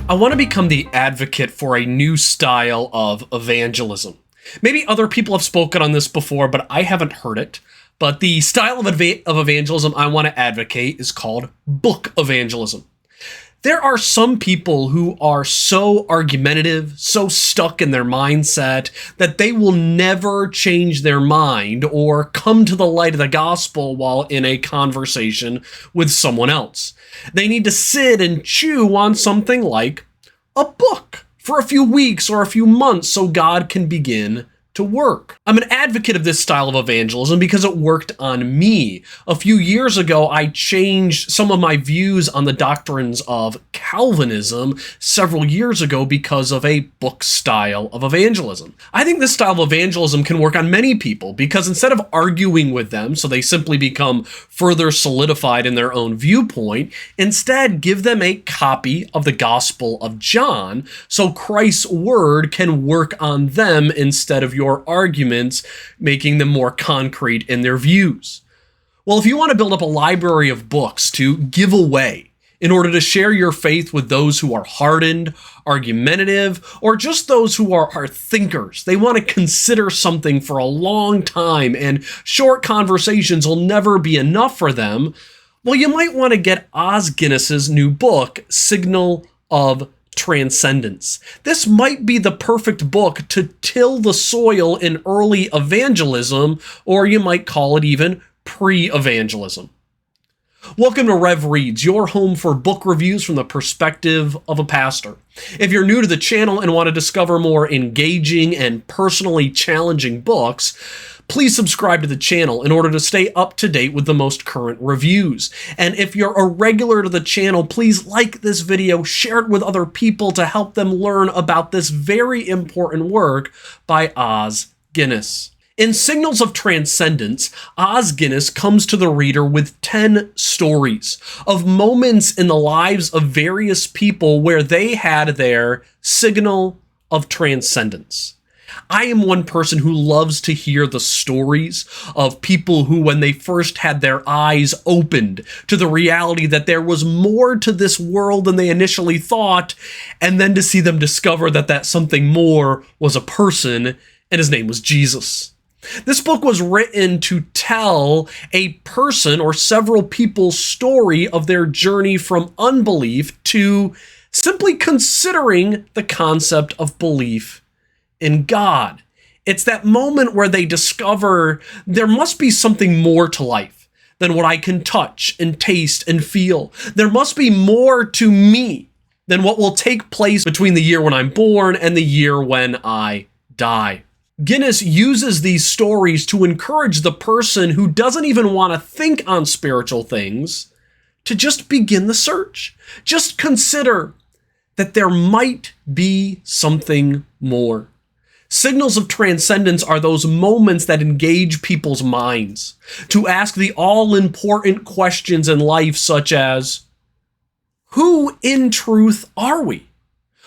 I want to become the advocate for a new style of evangelism. Maybe other people have spoken on this before, but I haven't heard it. But the style of evangelism I want to advocate is called book evangelism. There are some people who are so argumentative, so stuck in their mindset, that they will never change their mind or come to the light of the gospel while in a conversation with someone else. They need to sit and chew on something like a book for a few weeks or a few months so God can begin to work. I'm an advocate of this style of evangelism because it worked on me. A few years ago, I changed some of my views on the doctrines of Calvinism several years ago because of a book style of evangelism. I think this style of evangelism can work on many people because instead of arguing with them so they simply become further solidified in their own viewpoint, instead give them a copy of the Gospel of John so Christ's word can work on them instead of your arguments, making them more concrete in their views. Well, if you want to build up a library of books to give away in order to share your faith with those who are hardened, argumentative, or just those who are thinkers, they want to consider something for a long time and short conversations will never be enough for them, well, you might want to get Os Guinness's new book, Signals of Transcendence. This might be the perfect book to till the soil in early evangelism, or you might call it even pre-evangelism. Welcome to Rev Reads, your home for book reviews from the perspective of a pastor. If you're new to the channel and want to discover more engaging and personally challenging books, please subscribe to the channel in order to stay up to date with the most current reviews. And if you're a regular to the channel, please like this video, share it with other people to help them learn about this very important work by Os Guinness. In Signals of Transcendence, Os Guinness comes to the reader with 10 stories of moments in the lives of various people where they had their signal of transcendence. I am one person who loves to hear the stories of people who, when they first had their eyes opened to the reality that there was more to this world than they initially thought, and then to see them discover that that something more was a person, and his name was Jesus. This book was written to tell a person or several people's story of their journey from unbelief to simply considering the concept of belief in God. It's that moment where they discover there must be something more to life than what I can touch and taste and feel. There must be more to me than what will take place between the year when I'm born and the year when I die. Guinness uses these stories to encourage the person who doesn't even want to think on spiritual things to just begin the search. Just consider that there might be something more. Signals of Transcendence are those moments that engage people's minds to ask the all-important questions in life, such as, who in truth are we?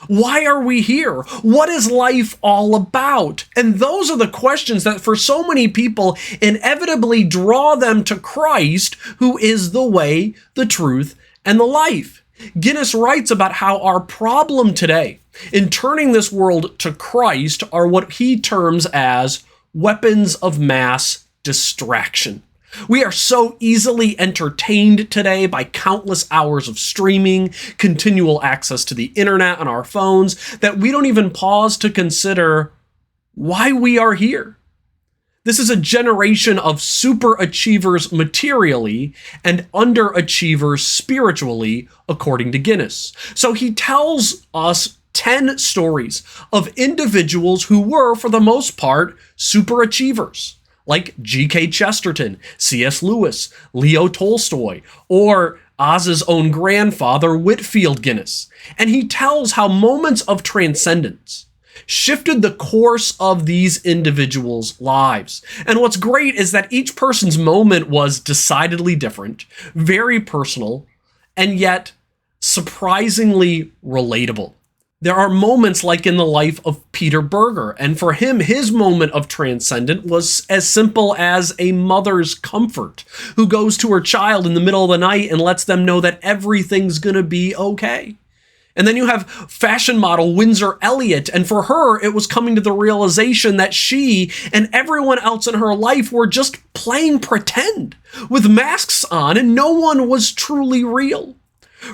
Why are we here? What is life all about? And those are the questions that for so many people inevitably draw them to Christ, who is the way, the truth, and the life. Guinness writes about how our problem today in turning this world to Christ are what he terms as weapons of mass distraction. We are so easily entertained today by countless hours of streaming, continual access to the internet on our phones, that we don't even pause to consider why we are here. This is a generation of superachievers materially and underachievers spiritually, according to Guinness. So he tells us 10 stories of individuals who were, for the most part, superachievers, like G.K. Chesterton, C.S. Lewis, Leo Tolstoy, or Oz's own grandfather, Whitfield Guinness. And he tells how moments of transcendence shifted the course of these individuals' lives. And what's great is that each person's moment was decidedly different, very personal, and yet surprisingly relatable. There are moments like in the life of Peter Berger, and for him, his moment of transcendence was as simple as a mother's comfort who goes to her child in the middle of the night and lets them know that everything's gonna be okay. And then you have fashion model Windsor Elliott, and for her, it was coming to the realization that she and everyone else in her life were just playing pretend, with masks on, and no one was truly real.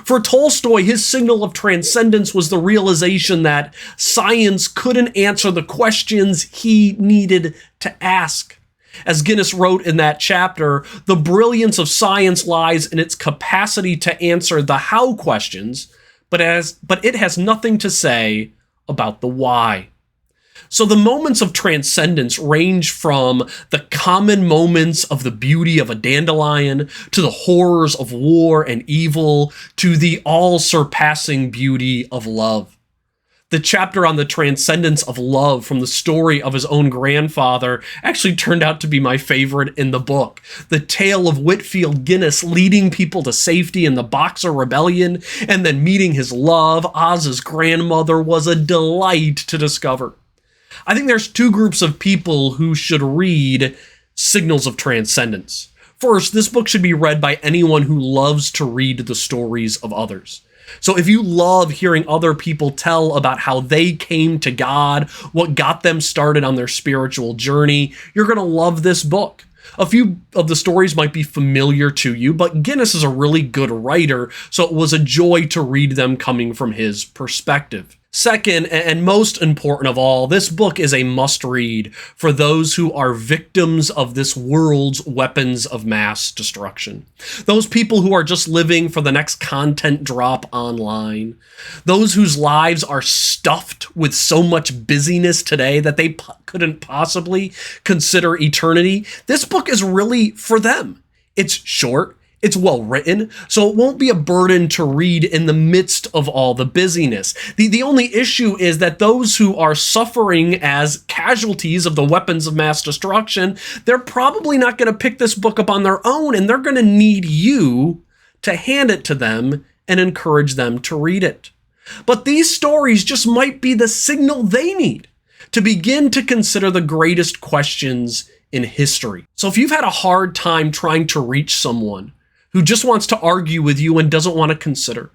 For Tolstoy, his signal of transcendence was the realization that science couldn't answer the questions he needed to ask. As Guinness wrote in that chapter, the brilliance of science lies in its capacity to answer the how questions, but it has nothing to say about the why. So the moments of transcendence range from the common moments of the beauty of a dandelion, to the horrors of war and evil, to the all-surpassing beauty of love. The chapter on the transcendence of love from the story of his own grandfather actually turned out to be my favorite in the book. The tale of Whitfield Guinness leading people to safety in the Boxer Rebellion and then meeting his love, Oz's grandmother, was a delight to discover. I think there's two groups of people who should read Signals of Transcendence. First, this book should be read by anyone who loves to read the stories of others. So if you love hearing other people tell about how they came to God, what got them started on their spiritual journey, you're going to love this book. A few of the stories might be familiar to you, but Guinness is a really good writer, so it was a joy to read them coming from his perspective. Second, and most important of all, this book is a must-read for those who are victims of this world's weapons of mass destruction. Those people who are just living for the next content drop online. Those whose lives are stuffed with so much busyness today that they couldn't possibly consider eternity. This book is really for them. It's short. It's well written, so it won't be a burden to read in the midst of all the busyness. The only issue is that those who are suffering as casualties of the weapons of mass destruction, they're probably not going to pick this book up on their own, and they're going to need you to hand it to them and encourage them to read it. But these stories just might be the signal they need to begin to consider the greatest questions in history. So if you've had a hard time trying to reach someone who just wants to argue with you and doesn't want to consider,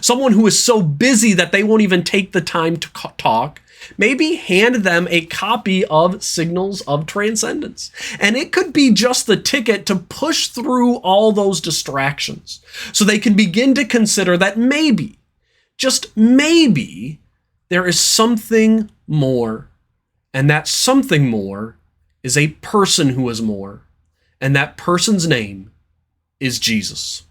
someone who is so busy that they won't even take the time to talk, maybe hand them a copy of Signals of Transcendence. And it could be just the ticket to push through all those distractions so they can begin to consider that maybe, just maybe, there is something more. And that something more is a person who is more. And that person's name is Jesus.